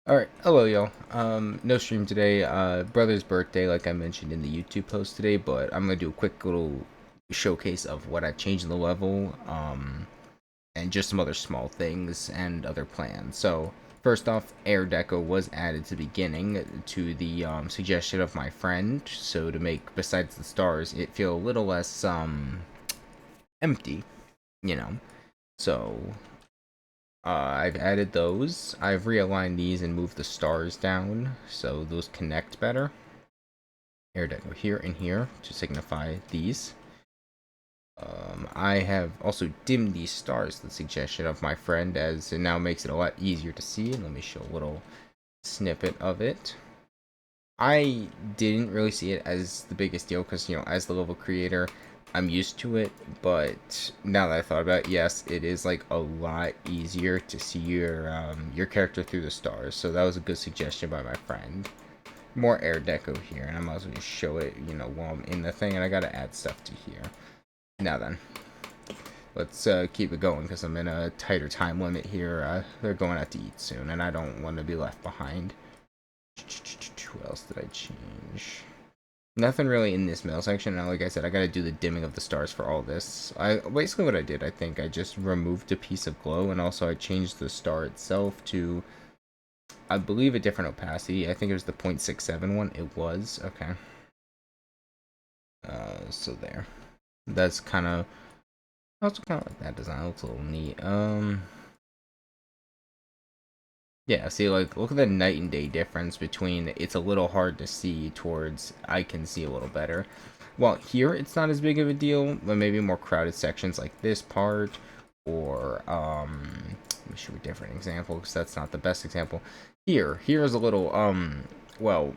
Alright, hello y'all. No stream today. Brother's birthday, like I mentioned in the YouTube post today, but I'm gonna do a quick little showcase of what I've changed in the level, and just some other small things and other plans. So, first off, air deco was added to the beginning to the suggestion of my friend, so to make, besides the stars, it feel a little less empty, you know. So, I've added those. I've realigned these and moved the stars down so those connect better. Air deco here and here to signify these. I have also dimmed these stars, the suggestion of my friend, as it now makes it a lot easier to see. Let me show a little snippet of it. I didn't really see it as the biggest deal because, as the level creator, I'm used to it. But now that I thought about it, yes, it is like a lot easier to see your character through the stars. So that was a good suggestion by my friend. More air deco here, and I might as well just show it, while I'm in the thing, and I gotta add stuff to here. Now then, let's keep it going because I'm in a tighter time limit here. They're going out to eat soon, and I don't want to be left behind. What else did I change? Nothing really in this middle section. Now, like I said, I gotta do the dimming of the stars for all this. Basically what I did, I think I just removed a piece of glow, and also I changed the star itself to, I believe, a different opacity. I think it was the 0.67 one. It was. Okay. So there. That's kind of, also kind of like that design. It looks a little neat. Yeah, see, like, look at the night and day difference between it's a little hard to see towards I can see a little better. Well, here it's not as big of a deal, but maybe more crowded sections like this part, or, let me show a different example, because that's not the best example. Here is a little, well,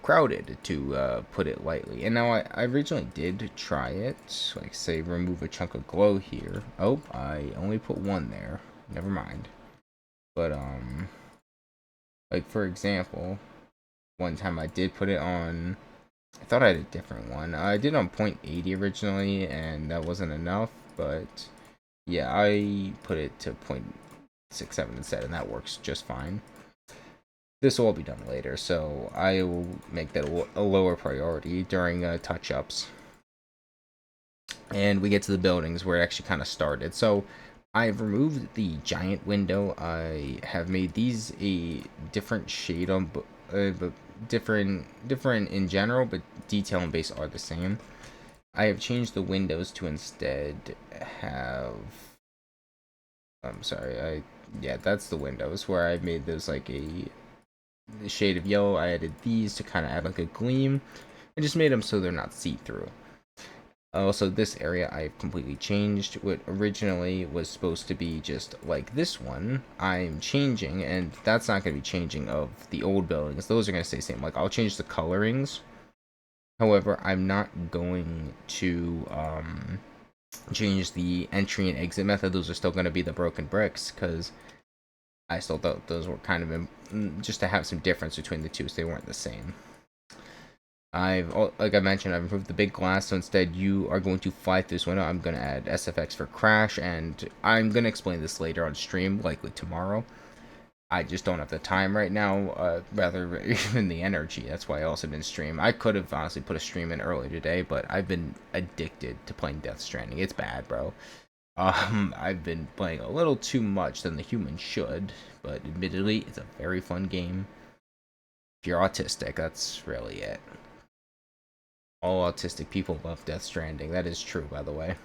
crowded, to put it lightly. And now I originally did try it, like, say, remove a chunk of glow here. Oh, I only put one there. Never mind. But, like, for example, one time I did put it on, I thought I had a different one. I did on 0.80 originally, and that wasn't enough, but yeah, I put it to 0.67 instead, and that works just fine. This will all be done later, so I will make that a lower priority during touch-ups. And we get to the buildings where it actually kind of started. So I've removed the giant window. I have made these a different shade on, but different in general, but detail and base are the same. I have changed the windows to instead have. I'm sorry. Yeah, that's the windows where I made those like a shade of yellow. I added these to kind of add like a gleam. I just made them so they're not see-through. Also, this area I've completely changed. What originally was supposed to be just like this one, I'm changing, and that's not going to be changing of the old buildings. Those are going to stay the same. Like, I'll change the colorings. However, I'm not going to change the entry and exit method. Those are still going to be the broken bricks, because I still thought those were kind of just to have some difference between the two, so they weren't the same. Like I mentioned, I've improved the big glass, so instead you are going to fly through this window. I'm going to add SFX for crash, and I'm going to explain this later on stream, likely tomorrow. I just don't have the time right now, rather even the energy. That's why I also didn't stream. I could have honestly put a stream in earlier today, but I've been addicted to playing Death Stranding. It's bad, bro. I've been playing a little too much than the human should, but admittedly, it's a very fun game. If you're autistic, that's really it. All autistic people love Death Stranding. That is true, by the way.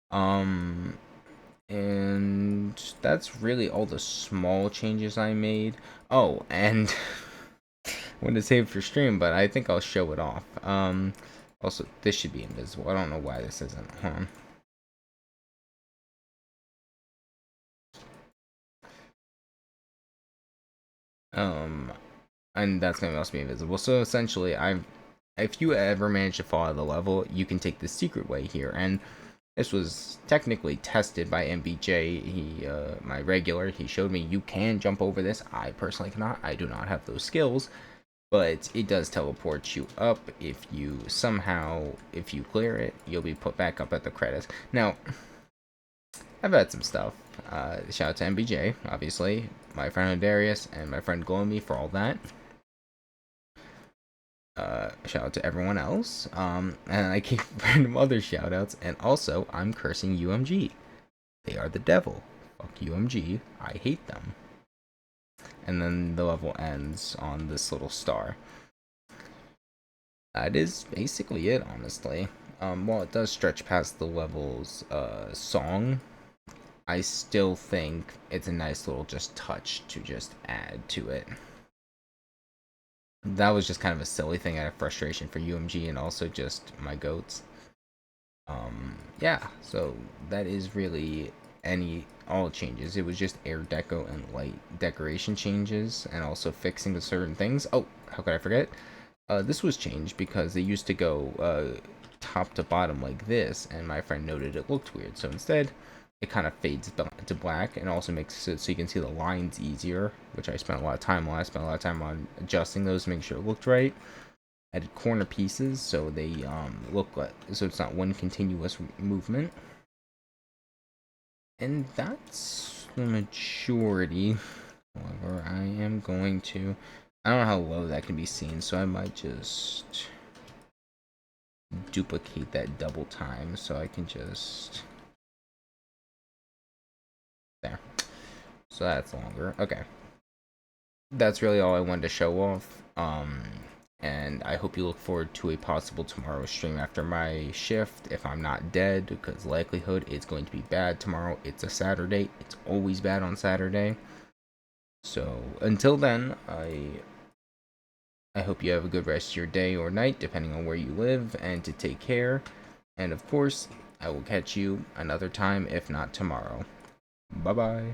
Um, and that's really all the small changes I made. Oh, and I wanted to save for stream, but I think I'll show it off. Also, this should be invisible. I don't know why this isn't. Hold on. And that's gonna also be invisible. So essentially, if you ever manage to fall out of the level, you can take the secret way here, and this was technically tested by MBJ. My regular, he showed me you can jump over this. I personally cannot. I do not have those skills, but it does teleport you up. If you clear it, you'll be put back up at the credits. Now, I've had some stuff. Shout out to MBJ, obviously, my friend Darius, and my friend Goemi for all that. Shout out to everyone else. And I keep random other shout outs. And also, I'm cursing UMG. They are the devil. Fuck UMG. I hate them. And then the level ends on this little star. That is basically it, honestly. While it does stretch past the level's song, I still think it's a nice little just touch to just add to it. That was just kind of a silly thing out of frustration for UMG and also just my goats. Yeah, so that is really all changes. It was just air deco and light decoration changes and also fixing the certain things. Oh, how could I forget? This was changed because they used to go top to bottom like this, and my friend noted it looked weird. So instead, it kind of fades to black and also makes it so you can see the lines easier, which I spent a lot of time on. I spent a lot of time on adjusting those to make sure it looked right. Added corner pieces so they look like, so it's not one continuous movement. And that's the majority. However, I am going to, I don't know how low that can be seen, so I might just duplicate that double time so I can just, there. So that's longer. Okay. That's really all I wanted to show off. And I hope you look forward to a possible tomorrow stream after my shift if I'm not dead, because likelihood it's going to be bad tomorrow. It's a Saturday. It's always bad on Saturday. So until then, I hope you have a good rest of your day or night, depending on where you live, and to take care. And of course, I will catch you another time, if not tomorrow. Bye bye.